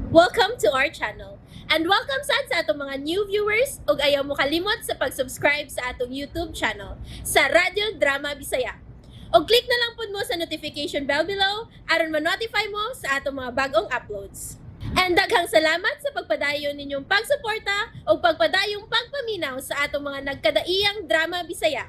Welcome to our channel. And welcome sa atong mga new viewers ug ayaw mo kalimot sa pag-subscribe sa atong YouTube channel sa Radio Drama Bisaya. O click na lang pud mo sa notification bell below aron ma-notify mo sa atong mga bagong uploads. And daghang salamat sa pagpadayon ninyong pagsuporta o pagpadayong pagpaminaw sa atong mga nagkadaiyang Drama Bisaya.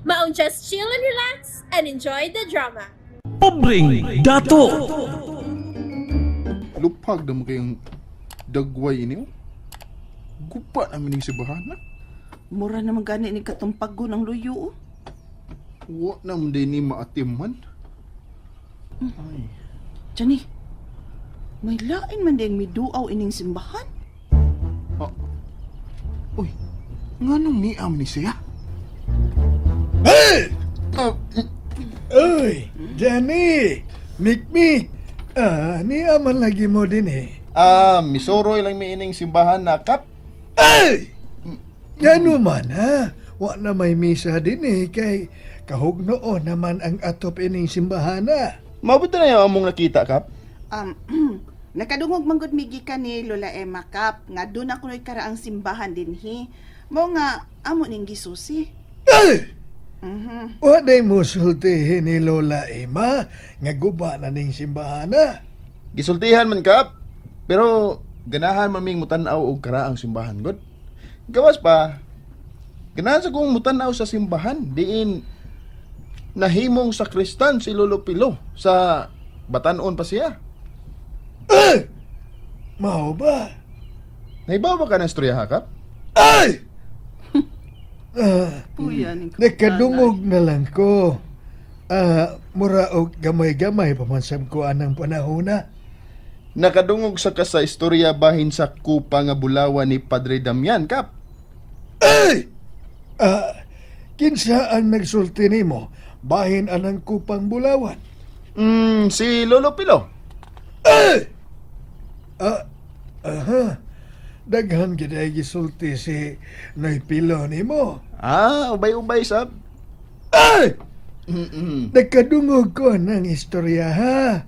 Maong just chill and relax and enjoy the drama. Pobreng dato. Lupag naman kayong dagway ini. Gupa namin yung sibahan na. Mura naman gani ni katumpag ko ng luyo. Wa naman din ni maatiman. Ay. Jani, may lain man din miduaw ining simbahan. Uy, nga nung niam ni siya? Hey! Ah, Oy, Johnny! Mikmik! Niya man lagi mo din eh. misoroy lang may ining simbahan na kap. Ay! Yan man ha. Wa na may misa din eh. Kay kahugnoon naman ang atop ining simbahana. Mabuti na yung among nakita kap. Nakadungog manggod migi ka ni Lola Emma Kap nga doon ako karaang simbahan dinhi. Mo nga amo ning gisusi. Ay! Mhm. Wa day mo sultihin ni Lola Emma nga guba na ning simbahana. Gisultihan man kap. Pero ganahan maming mutanaw og karaang simbahan god. Gawas pa. Ganahan sa kong mutanaw sa simbahan diin nahimong sakristan si Lolo Pilo sa Batanon pa siya. Ay! Mao ba? Nahibaw ba ka ng istorya ha kap? Ay! Puya ning Nakadungog na lang ko. Mura og gamay-gamay pamansam ko anang panahona. Nakadungog sa ka sa istorya bahin sa kupa nga bulawan ni Padre Damian kap. Ay! Kinsa ang nagsulti nimo bahin anang kupang bulawan? Si Lolo Pilo. Ay! Aha. Daghan gid ay gisulti si Noy Pilo nimo. Ubay-ubay sab. Ay! Mm-mm. Nagkadungog ko ng istorya ha.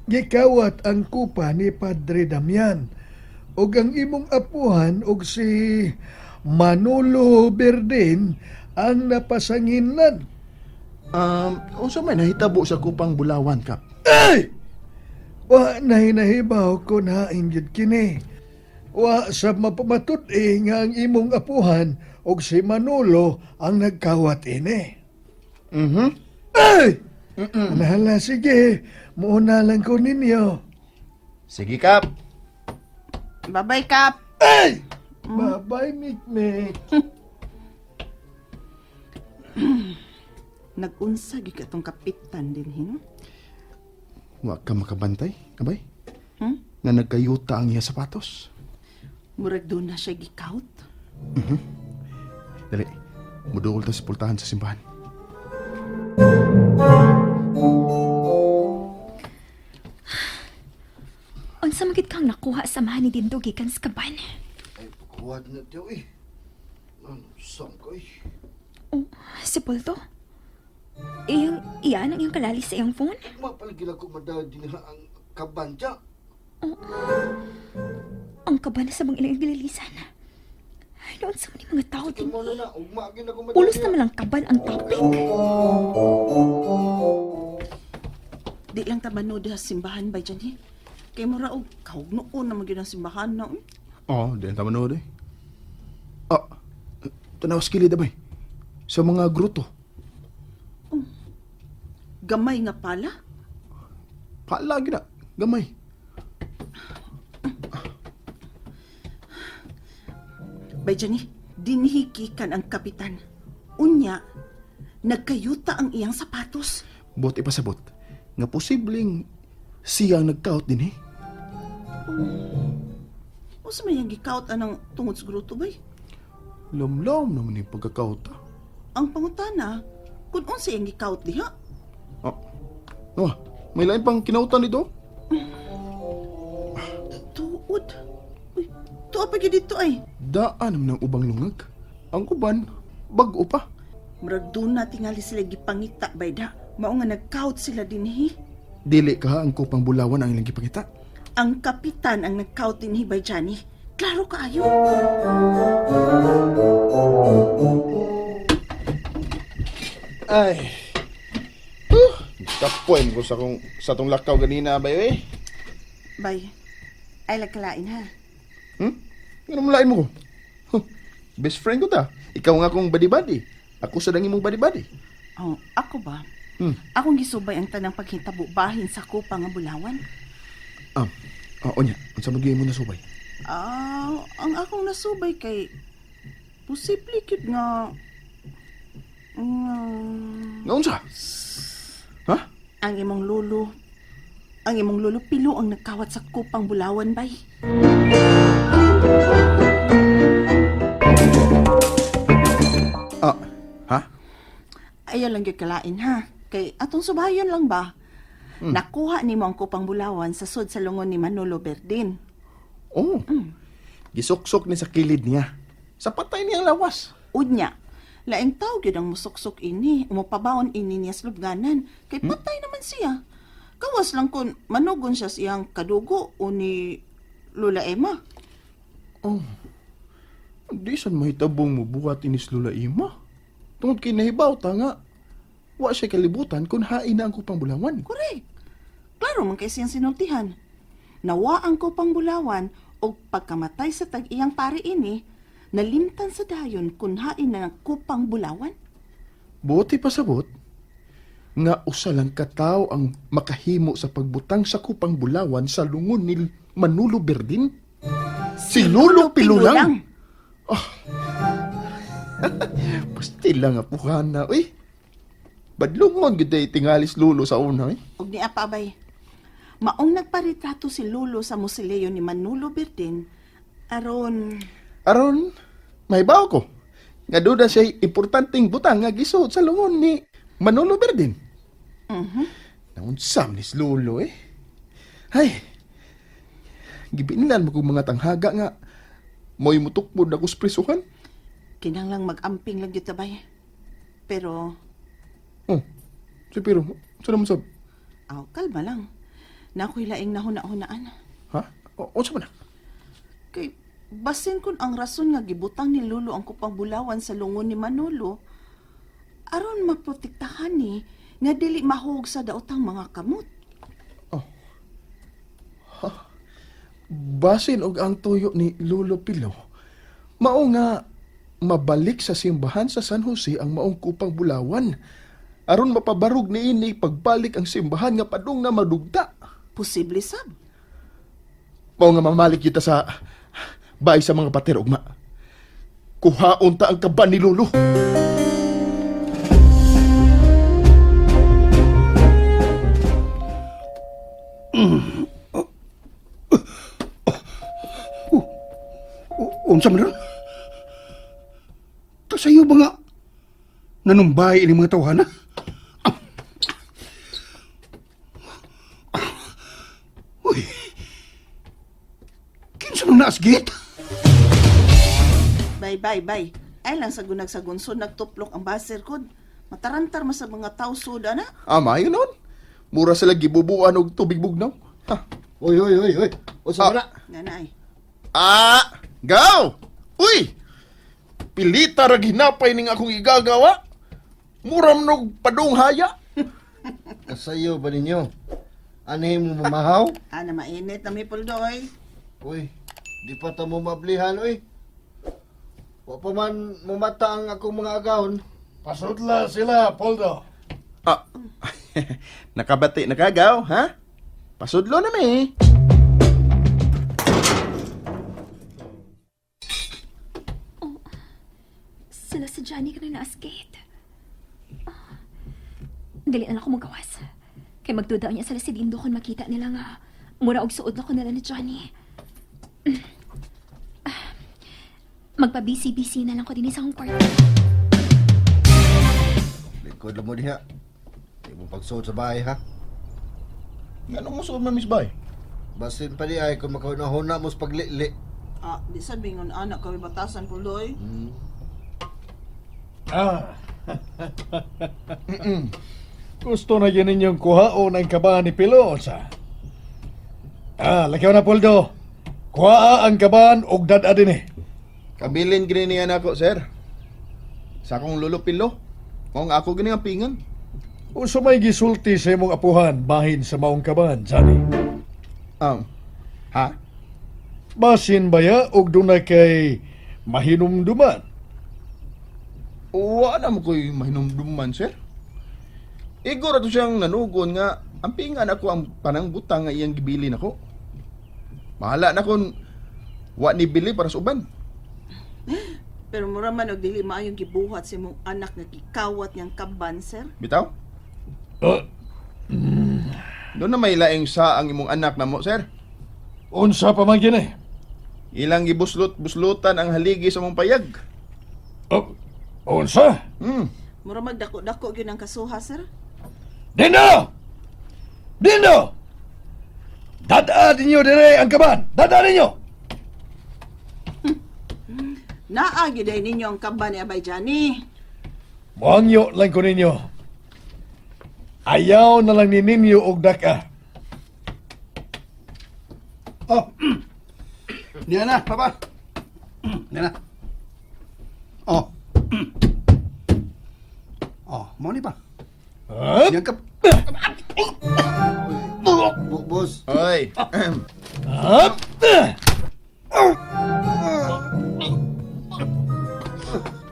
Gikawat ang kupa ni Padre Damian ug ang imong apuhan ug si Manolo Berdin ang napasanginlan. Unsa may nahitabo sa kupang bulawan kap? Ay! Wa nahibaw ko na inggit kini. Wa sa mapamatud nga ang imong apuhan ug si Manolo ang nagkawat ini. Mhm. Ay! Nahala, sige. Muuna lang ko ninyo. Sige kap. Babay Kap. Ay! Bye-bye, Mikmek. Nagunsa gi katong kapitan dinhi no? Wa ka makabantay, abay. Hmm? Nga nagkayuta ang iya sapatos. Murag doon na siya gikaut. Dali. Mudul ta sa pultahan sa simbahan. Unsa magid kang nakuha sa mahani dindo gikan sa kaban? Ay, kuwad na tiyo eh. Saan ko eh? Oh, si Polto? Iyan ang iyong kalali sa iyong phone? Mapalagila ko madal din ang kabantya. Ang kaban sa bang ilang gililisan. Noon sa mga mga tao din. Tumano na, ugmagin ako madal. Ulos naman lang kaban ang topic. Di lang ta manood sa simbahan ba Jani? Kay mura og kahugnoon na magyud ang simbahan na. Di ang tamanood eh. Tanawas kilid abay. Sa mga gruto. Gamay nga pala. Palagi na, gamay. Bay Jani, dinhikikan ang kapitan. Unya, nagkayuta ang iyang sapatos. Buot ipasabot. Nga posibleng siya ang nagkaot din eh. O sa may gikaut anang tungod sa gruto bay? Lamlam naman yung pagkakaot ah. Ang pangutana, kung unsa iyang gikaut diha? May lain pang kinautan dito? Tuod. Uy, tuwa pa gyud dito ay. Daan naman ang ubang lungag. Ang uban, bag-o pa. Murag doon na tingali sila gipangita bay da. Mao nga nagkaut sila dinhi. Dili ka ang kupang bulawan ang ilang gipakita. Ang kapitan ang nagkaut din hibay Johnny. Klaro kaayo. Ay. Kapoy ko sa tong lakaw ganina ba eh. Bay, ay lagkalain ha. Ano lain mo ko? Best friend ko ta. Ikaw nga kong buddy-buddy. Ako sa dangi mong buddy-buddy. Oh, ako ba? Hmm. Akong gisubay ang tanang paghitabo bahin sa kupa nga Bulawan. Oo niya. Unsa magiging mo na subay? Ang akong nasubay kay posible kit nga Nga unsa? Ha? ang imong lolo pilo ang nagkawat sa kupang Bulawan bay. Ha? Ayaw lang gyud kalain ha. Kay atong subayon lang ba? Nakuha nimo ang kupang Bulawan sa sud sa lungon ni Manolo Berdin. Oh. Gisuksok ni sa kilid niya. Sa patay niyang lawas. Unya, laing tao gyud ang musuksok ini, umapabaon ini niya sa lubganan. Kay patay naman siya. Kawas lang kun manugon siya siyang kadugo o ni Lola Emma. Oh. Di san mahitabong mo buhat inis Lula Ima. Tungod kay nahibaw ta nga. Wa siya kalibutan kung hain na ang kupang Bulawan. Correct. Klaro man kay siyang sinultihan. Nawa ang kupang Bulawan o pagkamatay sa tag-iyang pari ini, nalimtan sa dayon kung hain na ng kupang Bulawan. Buti pasabot nga usa lang katao ang makahimo sa pagbutang sa kupang Bulawan sa lungon ni Manolo Berdin. Si Lolo Pilulang. Pasti lang apuhana, uy. Badlungon gid ay tingalis Lolo sa una, eh. Og ni Apabay, maong nagparitrato si Lolo sa musileo ni Manolo Berdin, aron Aron, mahibaw ko. Nga duda siya importanteng butang nga gisuot sa lungon ni Manolo Berdin. Naunsam ni Lolo, eh. Ay, gibinlan mo kong mga tanghaga nga mo'y mutukbod ako sa prisuhan. kinahanglang mag-amping lang gyud tabay. Pero Oh, si Pero, saan naman sab? kalma lang. Nakoy laing nahuna-hunaan. Ha? O saan ba na? Kay basin kun ang rason nga gibutang ni Lolo ang kupang Bulawan sa lungon ni Manolo, aron maprotektahan ni nga dili mahug sa daotang mga kamot. Basin og ang tuyo ni Lolo Pilo. Mao nga mabalik sa simbahan sa San Jose ang maong kupang Bulawan. Aron mapabarog niini pagbalik ang simbahan nga padung na madugta. Posible sab. Mao nga mamalik kita sa bay sa mga pater ugma. Kuhaon ta ang kaban ni Lolo. Unsa man ron? Kasayo ba nga nanumbay ini mga tawhana? Uy, kinsa nang naasgit? Bay. Ay lang sa gunag sa gunsod nagtuplok ang baser kod. Matarantar man sa mga tao suda na. Mayo nun. Mura sila gibubuan og tubig bugnaw. Ha. Oy. Usa na. Nanay. Gaw! Uy! Pilita ra ginapay ning akong igagawa. Muram nog padung haya. Kasayo ba ninyo? Anhin mo mamahaw? Na mainit na may puldoy. Uy, di pa ta mo mablihan, uy. Wa pa man mumata ang akong mga agahon. Pasudla sila, Poldo. Nakabati na kagaw, ha? Pasudlo na mi. Sila sa Johnny ka na naasgate. Dali na ako magawas. Kay magdudaw niya sila si Dindo kung makita nila nga mura og suod na ko nila ni Johnny. Magpa-busy-busy na lang ko din sa akong kwarto. Likod lang mo diha. Di mo pagsuot sa bahay, ha? Anong musuod man, Miss Bay? Basin pa di ay kung makahuna mo sa paglili. Di sabingon anak kami batasan puldoy. Gusto na yan ninyong kuhaon ang kabahan ni Pilosa. Lakaw na, Poldo. Kuha ang kaban og dada din eh. Kabilin gini niya nako, sir. Sa akong lulupilo. Kung ako gini ang pingan. O sa may gisulti sa imong apuhan, bahin sa maong kaban, Johnny. Ha? Basin baya og dunay kay mahinumduman. Wa na mo ko'y mahinumduman, sir. Igor ato siyang nanugon nga ang pingan ako ang panangbutang nga iyang gibilin ako. Mahala na kung wa ni bili para sa uban. Pero mura man og dili maayong gibuhat sa imong anak nga gikawat niyang kaban, sir. Bitaw? Uh, Doon na may laing sa ang imong anak na mo, sir. unsa pa man gini? Ilang gibuslot-buslutan ang haligi sa mong payag. Unsa? Mura magdako-dako gyud ang kasuha, sir. Dino! Dino! Dada ninyo dire ang kaban! Dada ninyo! Naa gyud ay ninyo ang kaban ni Abay Johnny. Muangyo lang ko ninyo. Ayaw na lang ni ninyo og daka. Oh. Diyan na, papa. Diyan na. Oh. Oh, mau ni pa. Huh? Yang kap. Boss, Oy. Up!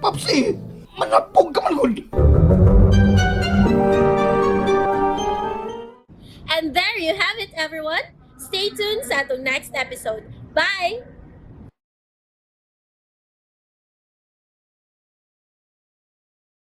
Papsi, manapog ka man gud. And there you have it, everyone. Stay tuned sa atong next episode. Bye!